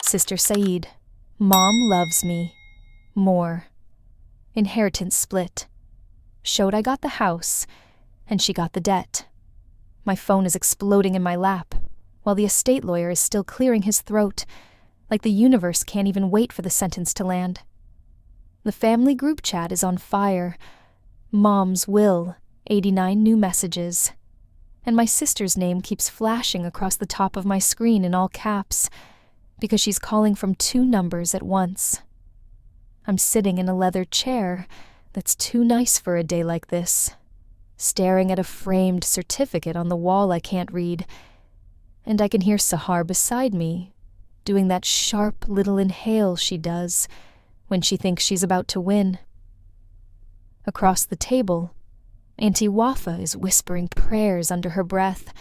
Sister Saeed, Mom loves me. More. Inheritance split. Showed I got the house, and she got the debt. My phone is exploding in my lap, while the estate lawyer is still clearing his throat, like the universe can't even wait for the sentence to land. The family group chat is on fire. Mom's will, 89 new messages. And my sister's name keeps flashing across the top of my screen in all caps, because she's calling from 2 numbers at once. I'm sitting in a leather chair that's too nice for a day like this, staring at a framed certificate on the wall I can't read, and I can hear Sahar beside me, doing that sharp little inhale she does when she thinks she's about to win. Across the table, Auntie Wafa is whispering prayers under her breath.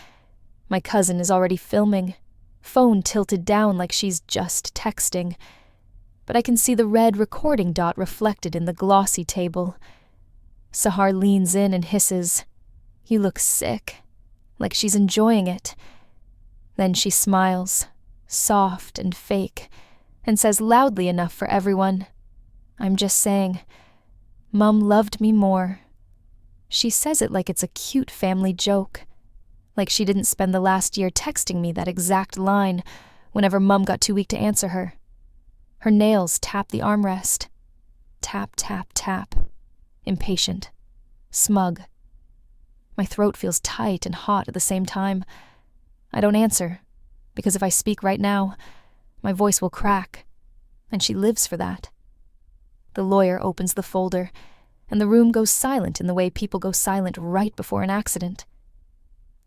My cousin is already filming, phone tilted down like she's just texting, but I can see the red recording dot reflected in the glossy table. Sahar leans in and hisses, "You look sick," like she's enjoying it. Then she smiles, soft and fake, and says loudly enough for everyone, "I'm just saying, Mum loved me more." She says it like it's a cute family joke, like she didn't spend the last year texting me that exact line whenever Mum got too weak to answer her. Her nails tap the armrest. Tap, tap, tap. Impatient. Smug. My throat feels tight and hot at the same time. I don't answer, because if I speak right now, my voice will crack, and she lives for that. The lawyer opens the folder, and the room goes silent in the way people go silent right before an accident.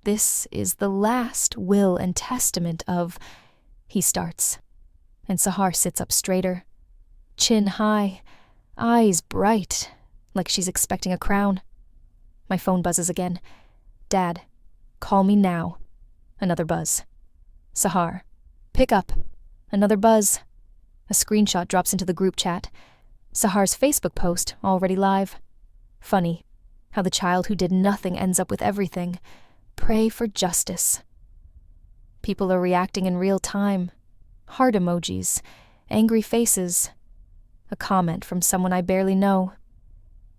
This is the last will and testament of, he starts, and Sahar sits up straighter, chin high, eyes bright, like she's expecting a crown. My phone buzzes again. "Dad, call me now." Another buzz. "Sahar, pick up." Another buzz. A screenshot drops into the group chat. Sahar's Facebook post, already live. Funny, how the child who did nothing ends up with everything. Pray for justice. People are reacting in real time. Heart emojis, angry faces. A comment from someone I barely know.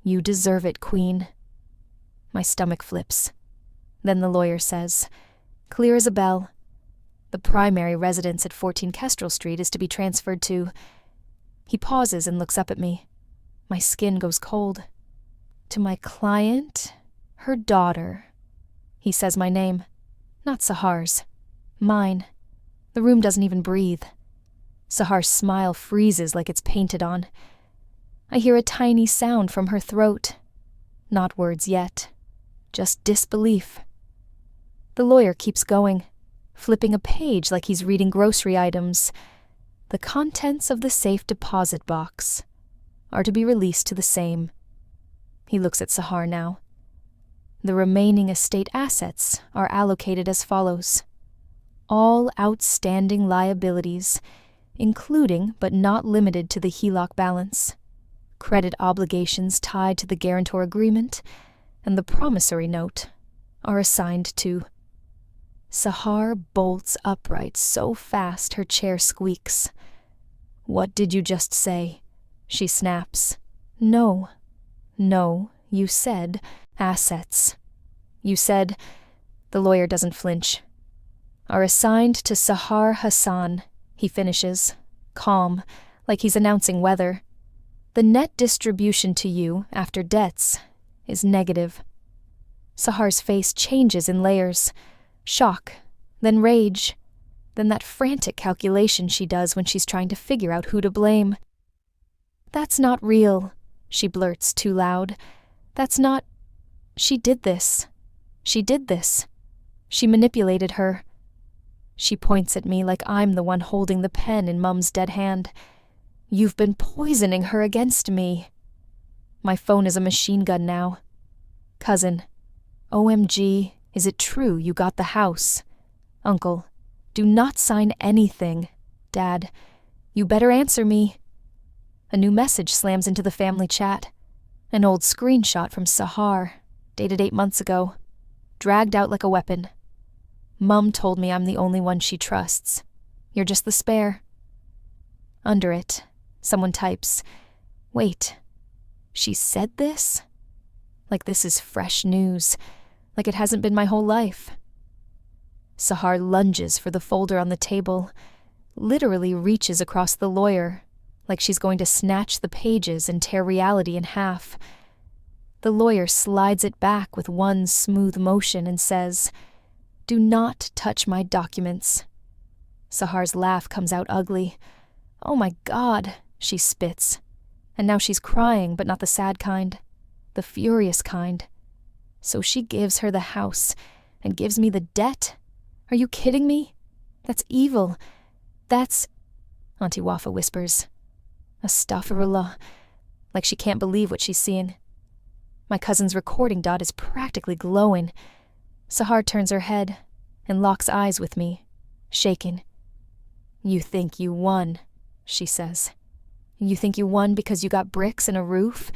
"You deserve it, Queen." My stomach flips. Then the lawyer says, clear as a bell, the primary residence at 14 Kestrel Street is to be transferred to... He pauses and looks up at me. My skin goes cold. "To my client, her daughter." He says my name, not Sahar's. Mine. The room doesn't even breathe. Sahar's smile freezes like it's painted on. I hear a tiny sound from her throat. Not words yet, just disbelief. The lawyer keeps going, flipping a page like he's reading grocery items. The contents of the safe deposit box are to be released to the same. He looks at Sahar now. The remaining estate assets are allocated as follows. All outstanding liabilities, including but not limited to the HELOC balance, credit obligations tied to the guarantor agreement, and the promissory note, are assigned to... Sahar bolts upright so fast her chair squeaks. "What did you just say?" She snaps. No, you said assets. You said... The lawyer doesn't flinch. "Are assigned to Sahar Hassan," he finishes, calm, like he's announcing weather. "The net distribution to you, after debts, is negative." Sahar's face changes in layers. Shock, then rage, then that frantic calculation she does when she's trying to figure out who to blame. "That's not real," she blurts too loud. "That's not... She did this. She did this. She manipulated her." She points at me like I'm the one holding the pen in Mum's dead hand. "You've been poisoning her against me." My phone is a machine gun now. "Cousin, OMG, is it true you got the house? Uncle, do not sign anything. Dad, you better answer me." A new message slams into the family chat. An old screenshot from Sahar, dated 8 months ago, dragged out like a weapon. "Mum told me I'm the only one she trusts. You're just the spare." Under it, someone types, "Wait, she said this?" Like this is fresh news, like it hasn't been my whole life. Sahar lunges for the folder on the table, literally reaches across the lawyer, like she's going to snatch the pages and tear reality in half. The lawyer slides it back with one smooth motion and says, "Do not touch my documents." Sahar's laugh comes out ugly. "Oh my God," she spits. And now she's crying, but not the sad kind, the furious kind. So she gives her the house and gives me the debt? Are you kidding me? That's evil. That's... Auntie Wafa whispers, "Astaghfirullah," like she can't believe what she's seen. My cousin's recording dot is practically glowing. Sahar turns her head and locks eyes with me, shaken. "You think you won," she says. "You think you won because you got bricks and a roof?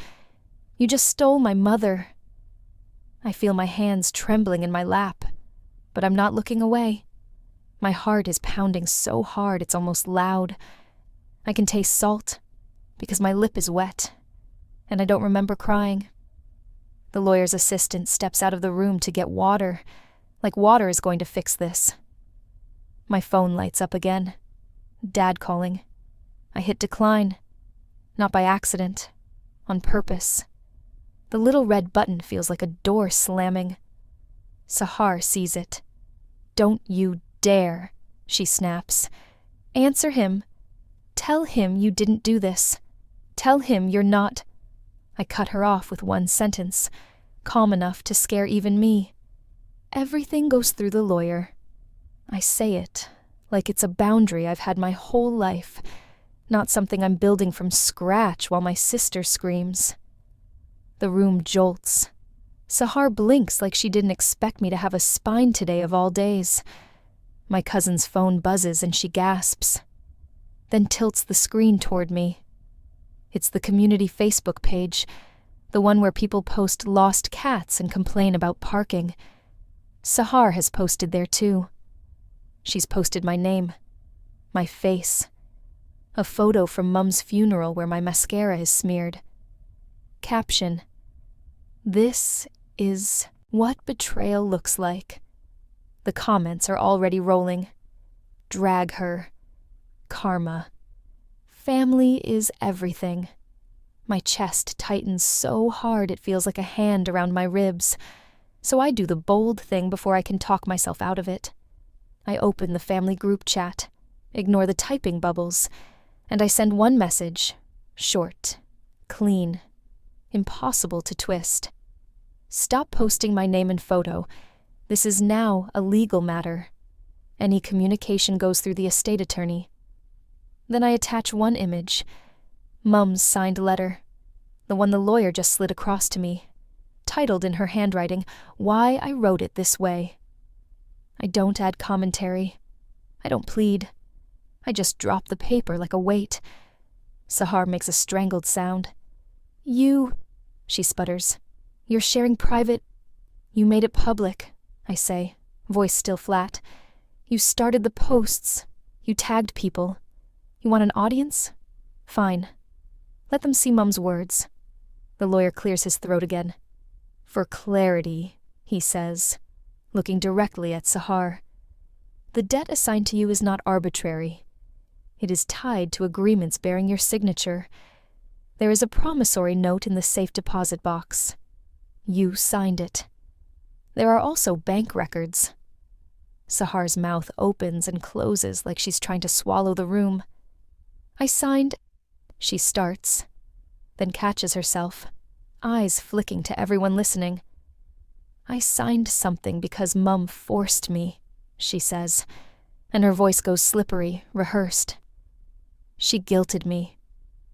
You just stole my mother." I feel my hands trembling in my lap, but I'm not looking away. My heart is pounding so hard it's almost loud. I can taste salt because my lip is wet, and I don't remember crying. The lawyer's assistant steps out of the room to get water, like water is going to fix this. My phone lights up again. Dad calling. I hit decline. Not by accident. On purpose. The little red button feels like a door slamming. Sahar sees it. "Don't you dare," she snaps. "Answer him. Tell him you didn't do this. Tell him you're not..." I cut her off with one sentence, calm enough to scare even me. Everything goes through the lawyer. I say it like it's a boundary I've had my whole life, not something I'm building from scratch while my sister screams. The room jolts. Sahar blinks like she didn't expect me to have a spine today of all days. My cousin's phone buzzes and she gasps, then tilts the screen toward me. It's the community Facebook page, the one where people post lost cats and complain about parking. Sahar has posted there too. She's posted my name, my face, a photo from Mum's funeral where my mascara is smeared. Caption: "This is what betrayal looks like." The comments are already rolling. Drag her. Karma. Family is everything. My chest tightens so hard it feels like a hand around my ribs, so I do the bold thing before I can talk myself out of it. I open the family group chat, ignore the typing bubbles, and I send one message, short, clean, impossible to twist. "Stop posting my name and photo. This is now a legal matter. Any communication goes through the estate attorney." Then I attach one image, Mum's signed letter, the one the lawyer just slid across to me, titled in her handwriting, "Why I Wrote It This Way." I don't add commentary. I don't plead. I just drop the paper like a weight. Sahar makes a strangled sound. She sputters. "You're sharing private..." "You made it public," I say, voice still flat. "You started the posts. You tagged people. You want an audience? Fine. Let them see Mum's words." The lawyer clears his throat again. "For clarity," he says, looking directly at Sahar. "The debt assigned to you is not arbitrary. It is tied to agreements bearing your signature. There is a promissory note in the safe deposit box. You signed it. There are also bank records." Sahar's mouth opens and closes like she's trying to swallow the room. "I signed..." She starts, then catches herself, eyes flicking to everyone listening. "I signed something because Mum forced me," she says, and her voice goes slippery, rehearsed. "She guilted me.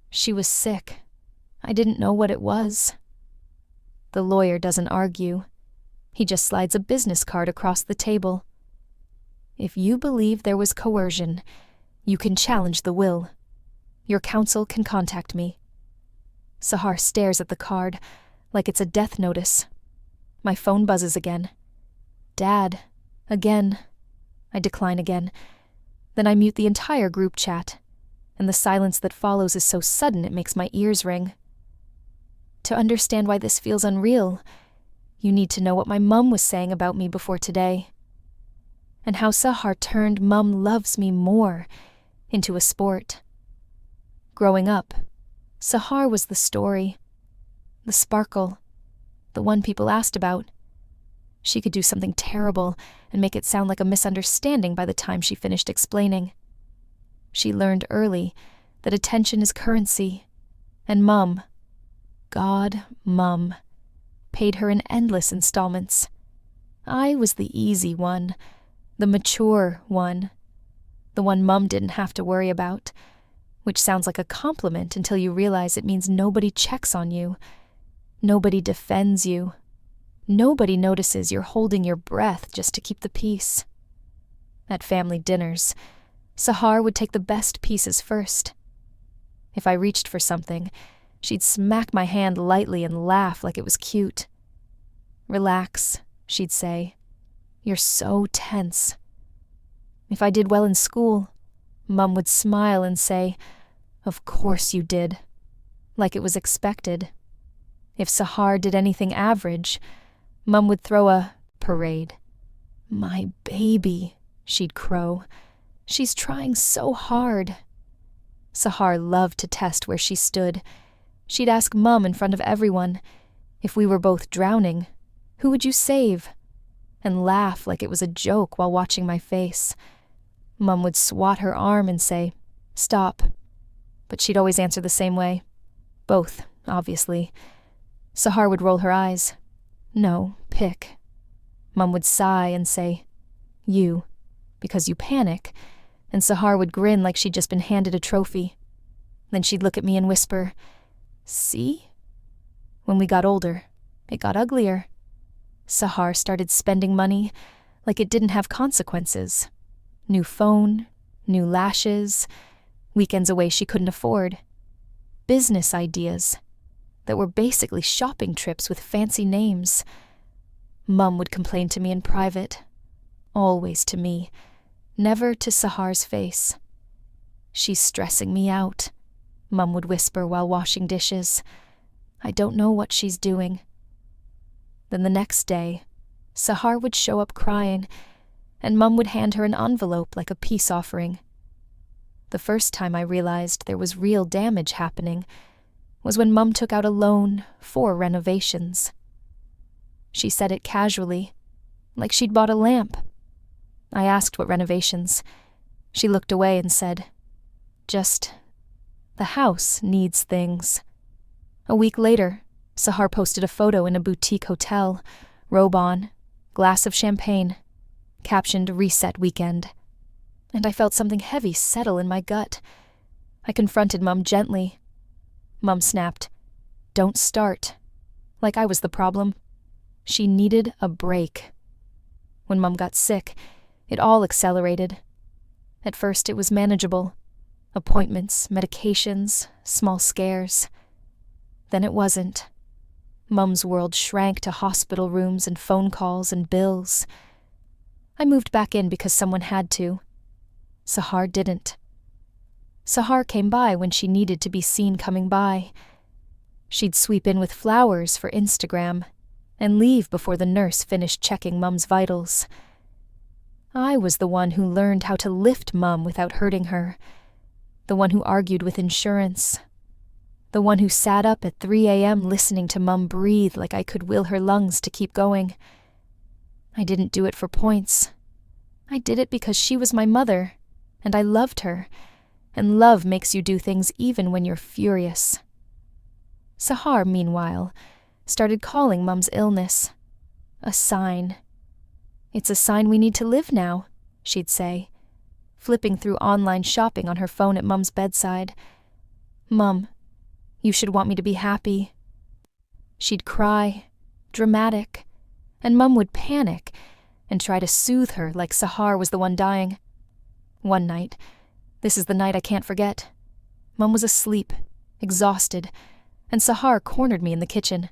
She was sick. I didn't know what it was." The lawyer doesn't argue. He just slides a business card across the table. "If you believe there was coercion, you can challenge the will. Your counsel can contact me." Sahar stares at the card like it's a death notice. My phone buzzes again. "Dad." Again. I decline again. Then I mute the entire group chat, and the silence that follows is so sudden it makes my ears ring. To understand why this feels unreal, you need to know what my mum was saying about me before today, and how Sahar turned "Mum loves me more" into a sport. Growing up, Sahar was the story, the sparkle, the one people asked about. She could do something terrible and make it sound like a misunderstanding by the time she finished explaining. She learned early that attention is currency, and Mum, God, Mum, paid her in endless installments. I was the easy one, the mature one, the one Mum didn't have to worry about, which sounds like a compliment until you realize it means nobody checks on you, nobody defends you, nobody notices you're holding your breath just to keep the peace. At family dinners, Sahar would take the best pieces first. If I reached for something, she'd smack my hand lightly and laugh like it was cute. "Relax," she'd say. "You're so tense." If I did well in school, Mum would smile and say, "Of course you did," like it was expected. If Sahar did anything average, Mum would throw a parade. "My baby," she'd crow. "She's trying so hard." Sahar loved to test where she stood. She'd ask Mum in front of everyone, "If we were both drowning, who would you save?" and laugh like it was a joke while watching my face. Mum would swat her arm and say, "Stop." But she'd always answer the same way. Both, obviously. Sahar would roll her eyes. "No, pick." Mum would sigh and say, "You, because you panic," and Sahar would grin like she'd just been handed a trophy. Then she'd look at me and whisper, "See?" When we got older, it got uglier. Sahar started spending money like it didn't have consequences. New phone, new lashes, weekends away she couldn't afford. Business ideas that were basically shopping trips with fancy names. Mum would complain to me in private, always to me, never to Sahar's face. "She's stressing me out," Mum would whisper while washing dishes. "I don't know what she's doing." Then the next day, Sahar would show up crying, and Mum would hand her an envelope like a peace offering. The first time I realized there was real damage happening was when Mum took out a loan for renovations. She said it casually, like she'd bought a lamp. I asked what renovations. She looked away and said, "Just, the house needs things." A week later, Sahar posted a photo in a boutique hotel, robe on, glass of champagne, captioned "Reset Weekend." And I felt something heavy settle in my gut. I confronted Mum gently. Mum snapped, "Don't start," like I was the problem. She needed a break. When Mum got sick, it all accelerated. At first it was manageable. Appointments, medications, small scares. Then it wasn't. Mum's world shrank to hospital rooms and phone calls and bills. I moved back in because someone had to. Sahar didn't. Sahar came by when she needed to be seen coming by. She'd sweep in with flowers for Instagram and leave before the nurse finished checking Mum's vitals. I was the one who learned how to lift Mum without hurting her, the one who argued with insurance, the one who sat up at 3 a.m. listening to Mum breathe like I could will her lungs to keep going. I didn't do it for points. I did it because she was my mother, and I loved her, and love makes you do things even when you're furious. Sahar, meanwhile, started calling Mum's illness a sign. "It's a sign we need to live now," she'd say, flipping through online shopping on her phone at Mum's bedside. "Mum, you should want me to be happy." She'd cry, dramatic, and Mum would panic and try to soothe her like Sahar was the one dying. One night, this is the night I can't forget, Mum was asleep, exhausted, and Sahar cornered me in the kitchen.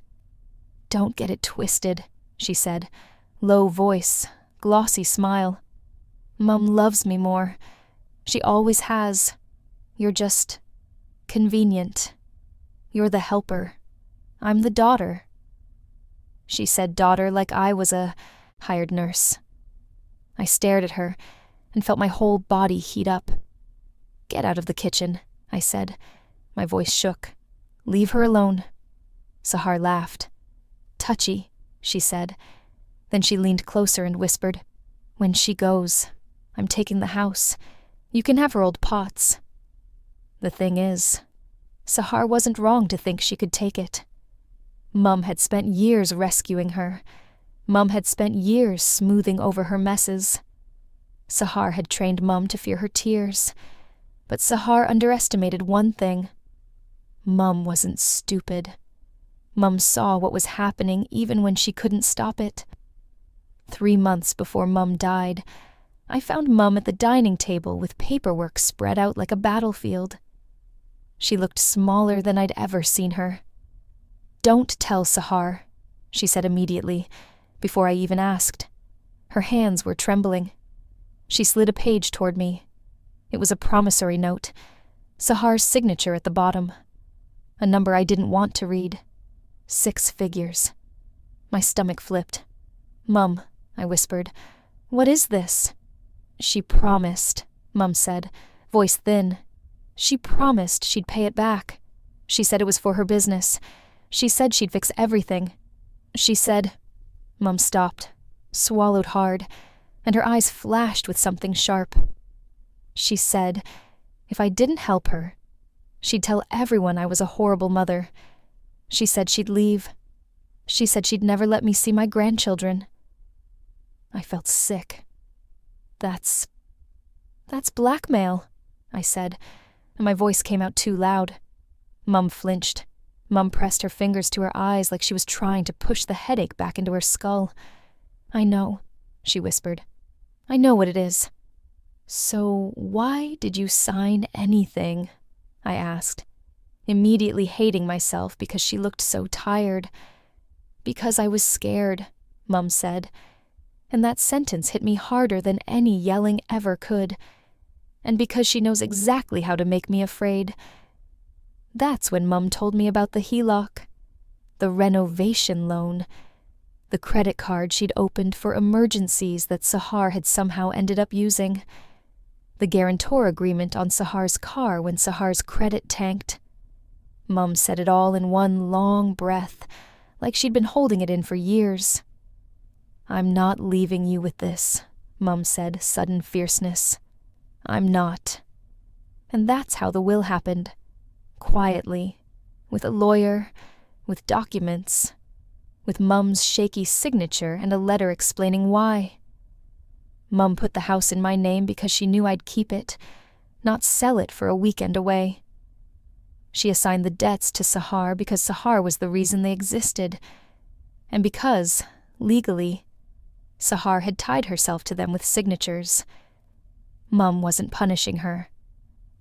"Don't get it twisted," she said, low voice, glossy smile. "Mum loves me more. She always has. You're just convenient. You're the helper. I'm the daughter." She said daughter like I was a hired nurse. I stared at her and felt my whole body heat up. "Get out of the kitchen," I said. My voice shook. "Leave her alone." Sahar laughed. "Touchy," she said. Then she leaned closer and whispered, "When she goes, I'm taking the house. You can have her old pots." The thing is, Sahar wasn't wrong to think she could take it. Mum had spent years rescuing her. Mum had spent years smoothing over her messes. Sahar had trained Mum to fear her tears. But Sahar underestimated one thing. Mum wasn't stupid. Mum saw what was happening even when she couldn't stop it. 3 months before Mum died, I found Mum at the dining table with paperwork spread out like a battlefield. She looked smaller than I'd ever seen her. "Don't tell Sahar," she said immediately, before I even asked. Her hands were trembling. She slid a page toward me. It was a promissory note, Sahar's signature at the bottom. A number I didn't want to read. 6 figures. My stomach flipped. "Mum," I whispered, "what is this?" "She promised," Mum said, voice thin. "She promised she'd pay it back. She said it was for her business. She said she'd fix everything. She said—" Mum stopped, swallowed hard, and her eyes flashed with something sharp. "She said if I didn't help her, she'd tell everyone I was a horrible mother. She said she'd leave. She said she'd never let me see my grandchildren." I felt sick. That's blackmail," I said, and my voice came out too loud. Mum flinched. Mum pressed her fingers to her eyes like she was trying to push the headache back into her skull. "I know," she whispered. "I know what it is." "So why did you sign anything?" I asked, immediately hating myself because she looked so tired. "Because I was scared," Mum said, and that sentence hit me harder than any yelling ever could. "And because she knows exactly how to make me afraid." That's when Mum told me about the HELOC, the renovation loan, the credit card she'd opened for emergencies that Sahar had somehow ended up using, the guarantor agreement on Sahar's car when Sahar's credit tanked. Mum said it all in one long breath, like she'd been holding it in for years. "I'm not leaving you with this," Mum said, sudden fierceness. "I'm not." And that's how the will happened. Quietly, with a lawyer, with documents, with Mum's shaky signature and a letter explaining why. Mum put the house in my name because she knew I'd keep it, not sell it for a weekend away. She assigned the debts to Sahar because Sahar was the reason they existed, and because, legally, Sahar had tied herself to them with signatures. Mum wasn't punishing her.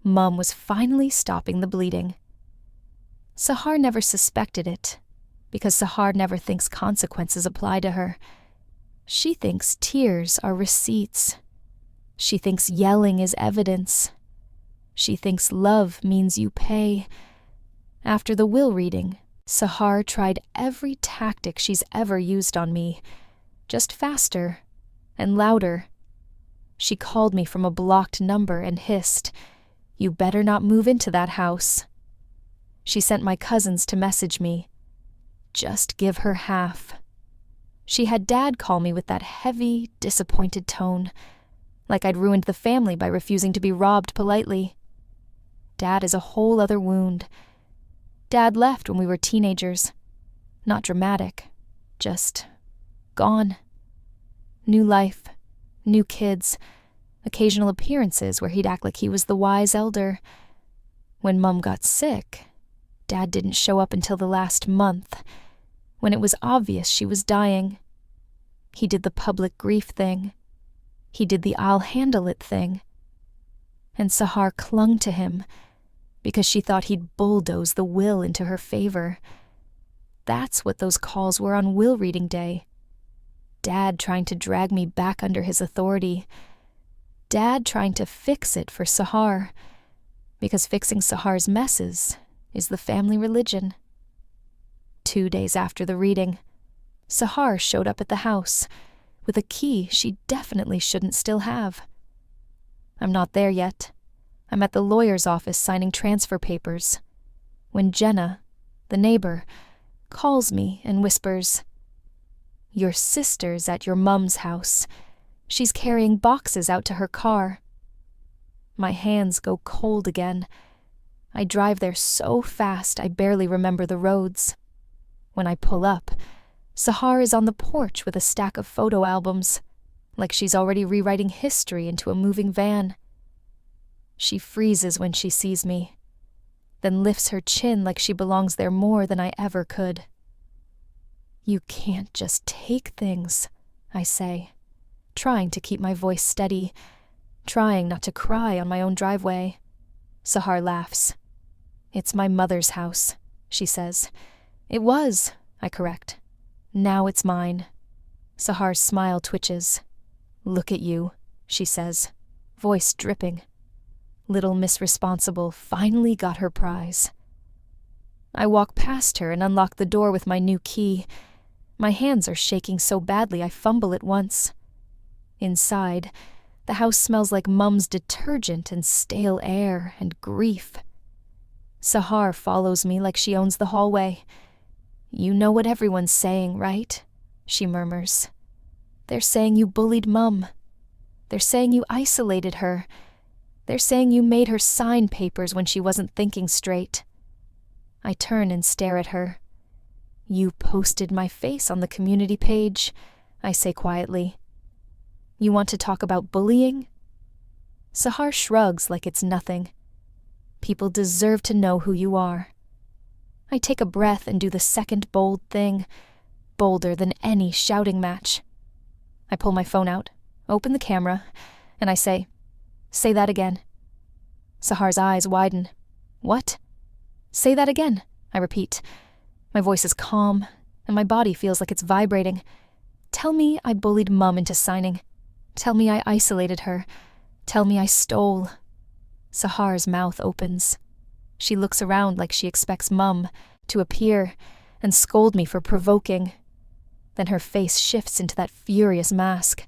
Mum was finally stopping the bleeding. Sahar never suspected it, because Sahar never thinks consequences apply to her. She thinks tears are receipts. She thinks yelling is evidence. She thinks love means you pay. After the will reading, Sahar tried every tactic she's ever used on me, just faster and louder. She called me from a blocked number and hissed, "You better not move into that house." She sent my cousins to message me, "Just give her half." She had Dad call me with that heavy, disappointed tone, like I'd ruined the family by refusing to be robbed politely. Dad is a whole other wound. Dad left when we were teenagers. Not dramatic, just gone. New life, new kids, occasional appearances where he'd act like he was the wise elder. When Mum got sick, Dad didn't show up until the last month, when it was obvious she was dying. He did the public grief thing. He did the I'll handle it thing. And Sahar clung to him because she thought he'd bulldoze the will into her favor. That's what those calls were on will reading day. Dad trying to drag me back under his authority. Dad trying to fix it for Sahar. Because fixing Sahar's messes is the family religion. 2 days after the reading, Sahar showed up at the house with a key she definitely shouldn't still have. I'm not there yet. I'm at the lawyer's office signing transfer papers, when Jenna, the neighbor, calls me and whispers, "Your sister's at your mum's house. She's carrying boxes out to her car." My hands go cold again. I drive there so fast I barely remember the roads. When I pull up, Sahar is on the porch with a stack of photo albums, like she's already rewriting history into a moving van. She freezes when she sees me, then lifts her chin like she belongs there more than I ever could. "You can't just take things," I say, trying to keep my voice steady, trying not to cry on my own driveway. Sahar laughs. "It's my mother's house," she says. "It was," I correct. "Now it's mine." Sahar's smile twitches. "Look at you," she says, voice dripping. Little Miss Responsible finally got her prize. I walk past her and unlock the door with my new key. My hands are shaking so badly I fumble it once. Inside, the house smells like Mum's detergent and stale air and grief. Sahar follows me like she owns the hallway. "You know what everyone's saying, right?" she murmurs. "They're saying you bullied Mum. They're saying you isolated her. They're saying you made her sign papers when she wasn't thinking straight." I turn and stare at her. "You posted my face on the community page," I say quietly. "You want to talk about bullying?" Sahar shrugs like it's nothing. "People deserve to know who you are." I take a breath and do the second bold thing, bolder than any shouting match. I pull my phone out, open the camera, and I say that again. Sahar's eyes widen. "What?" "Say that again," I repeat. My voice is calm, and my body feels like it's vibrating. "Tell me I bullied Mum into signing. Tell me I isolated her. Tell me I stole." Sahar's mouth opens. She looks around like she expects Mum to appear and scold me for provoking. Then her face shifts into that furious mask.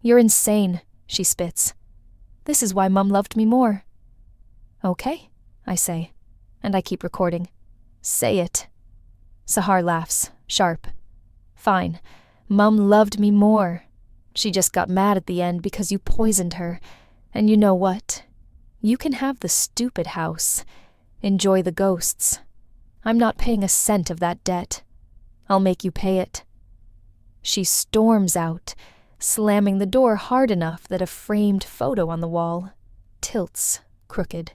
"You're insane," she spits. "This is why Mum loved me more." "Okay," I say, and I keep recording. "Say it." Sahar laughs, sharp. "Fine. Mum loved me more. She just got mad at the end because you poisoned her. And you know what? You can have the stupid house. Enjoy the ghosts. I'm not paying a cent of that debt. I'll make you pay it." She storms out, slamming the door hard enough that a framed photo on the wall tilts crooked.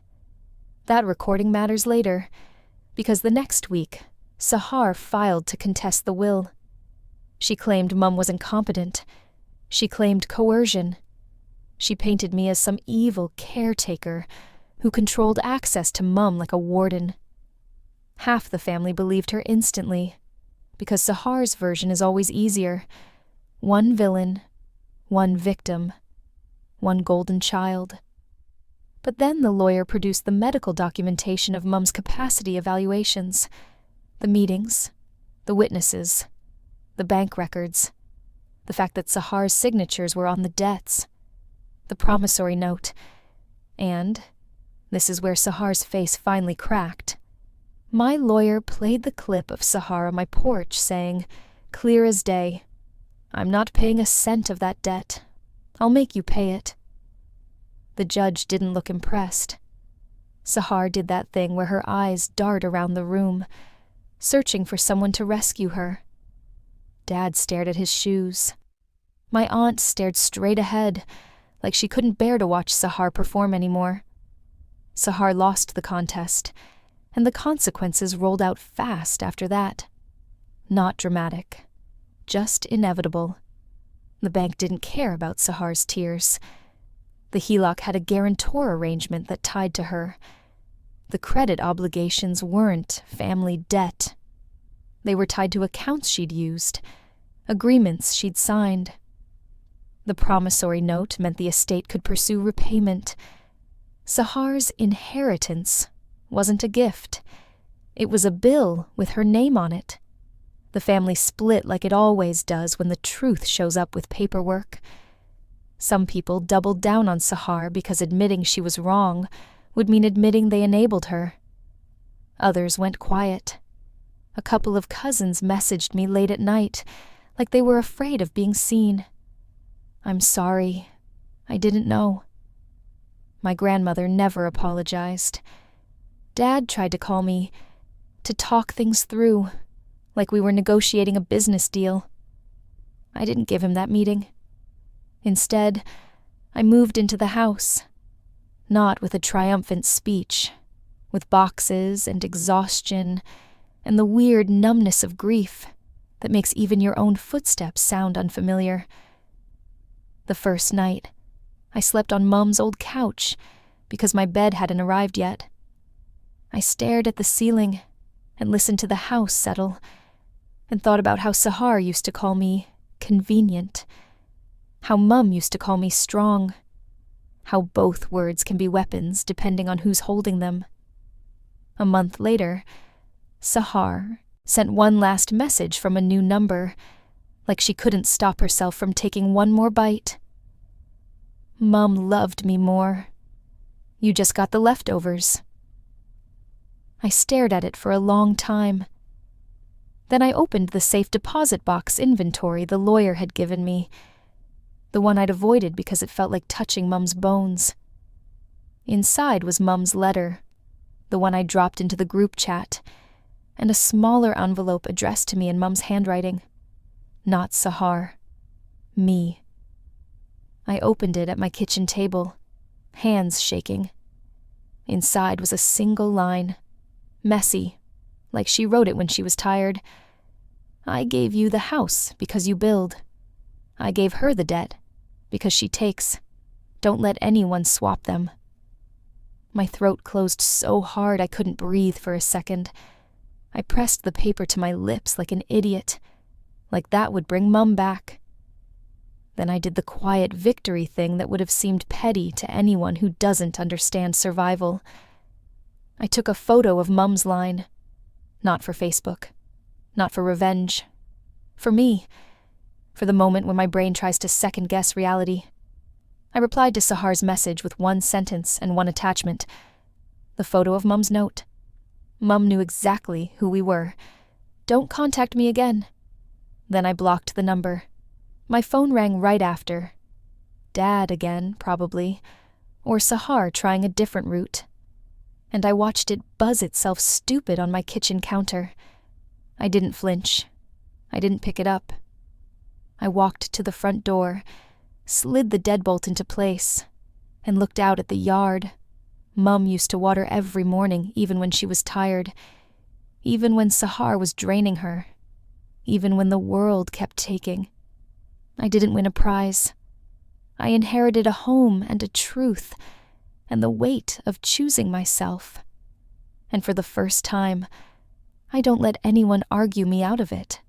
That recording matters later, because the next week, Sahar filed to contest the will. She claimed Mum was incompetent. She claimed coercion. She painted me as some evil caretaker who controlled access to Mum like a warden. Half the family believed her instantly, because Sahar's version is always easier. One villain, one victim, one golden child. But then the lawyer produced the medical documentation of Mum's capacity evaluations, the meetings, the witnesses, the bank records, the fact that Sahar's signatures were on the debts, the promissory note, and, this is where Sahar's face finally cracked, my lawyer played the clip of Sahar on my porch saying, clear as day, "I'm not paying a cent of that debt. I'll make you pay it." The judge didn't look impressed. Sahar did that thing where her eyes dart around the room, searching for someone to rescue her. Dad stared at his shoes. My aunt stared straight ahead, like she couldn't bear to watch Sahar perform anymore. Sahar lost the contest, and the consequences rolled out fast after that. Not dramatic, just inevitable. The bank didn't care about Sahar's tears. The HELOC had a guarantor arrangement that tied to her. The credit obligations weren't family debt. They were tied to accounts she'd used, agreements she'd signed. The promissory note meant the estate could pursue repayment. Sahar's inheritance wasn't a gift. It was a bill with her name on it. The family split like it always does when the truth shows up with paperwork. Some people doubled down on Sahar because admitting she was wrong would mean admitting they enabled her. Others went quiet. A couple of cousins messaged me late at night, like they were afraid of being seen. "I'm sorry. I didn't know." My grandmother never apologized. Dad tried to call me to talk things through, like we were negotiating a business deal. I didn't give him that meeting. Instead, I moved into the house, not with a triumphant speech, with boxes and exhaustion and the weird numbness of grief that makes even your own footsteps sound unfamiliar. The first night, I slept on Mum's old couch because my bed hadn't arrived yet. I stared at the ceiling and listened to the house settle and thought about how Sahar used to call me convenient, how Mum used to call me strong, how both words can be weapons depending on who's holding them. A month later, Sahar sent one last message from a new number, like she couldn't stop herself from taking one more bite. "Mum loved me more. You just got the leftovers." I stared at it for a long time. Then I opened the safe deposit box inventory the lawyer had given me, the one I'd avoided because it felt like touching Mum's bones. Inside was Mum's letter, the one I dropped into the group chat, and a smaller envelope addressed to me in Mum's handwriting. Not Sahar. Me. I opened it at my kitchen table, hands shaking. Inside was a single line, messy, like she wrote it when she was tired. "I gave you the house because you build. I gave her the debt because she takes. Don't let anyone swap them." My throat closed so hard I couldn't breathe for a second. I pressed the paper to my lips like an idiot, like that would bring Mum back. Then I did the quiet victory thing that would have seemed petty to anyone who doesn't understand survival. I took a photo of Mum's line. Not for Facebook. Not for revenge. For me. For the moment when my brain tries to second-guess reality. I replied to Sahar's message with one sentence and one attachment. The photo of Mum's note. Mum knew exactly who we were. "Don't contact me again." Then I blocked the number. My phone rang right after. Dad again, probably. Or Sahar trying a different route. And I watched it buzz itself stupid on my kitchen counter. I didn't flinch. I didn't pick it up. I walked to the front door, slid the deadbolt into place, and looked out at the yard. Mum used to water every morning, even when she was tired, even when Sahar was draining her, even when the world kept taking. I didn't win a prize. I inherited a home and a truth, and the weight of choosing myself. And for the first time, I don't let anyone argue me out of it.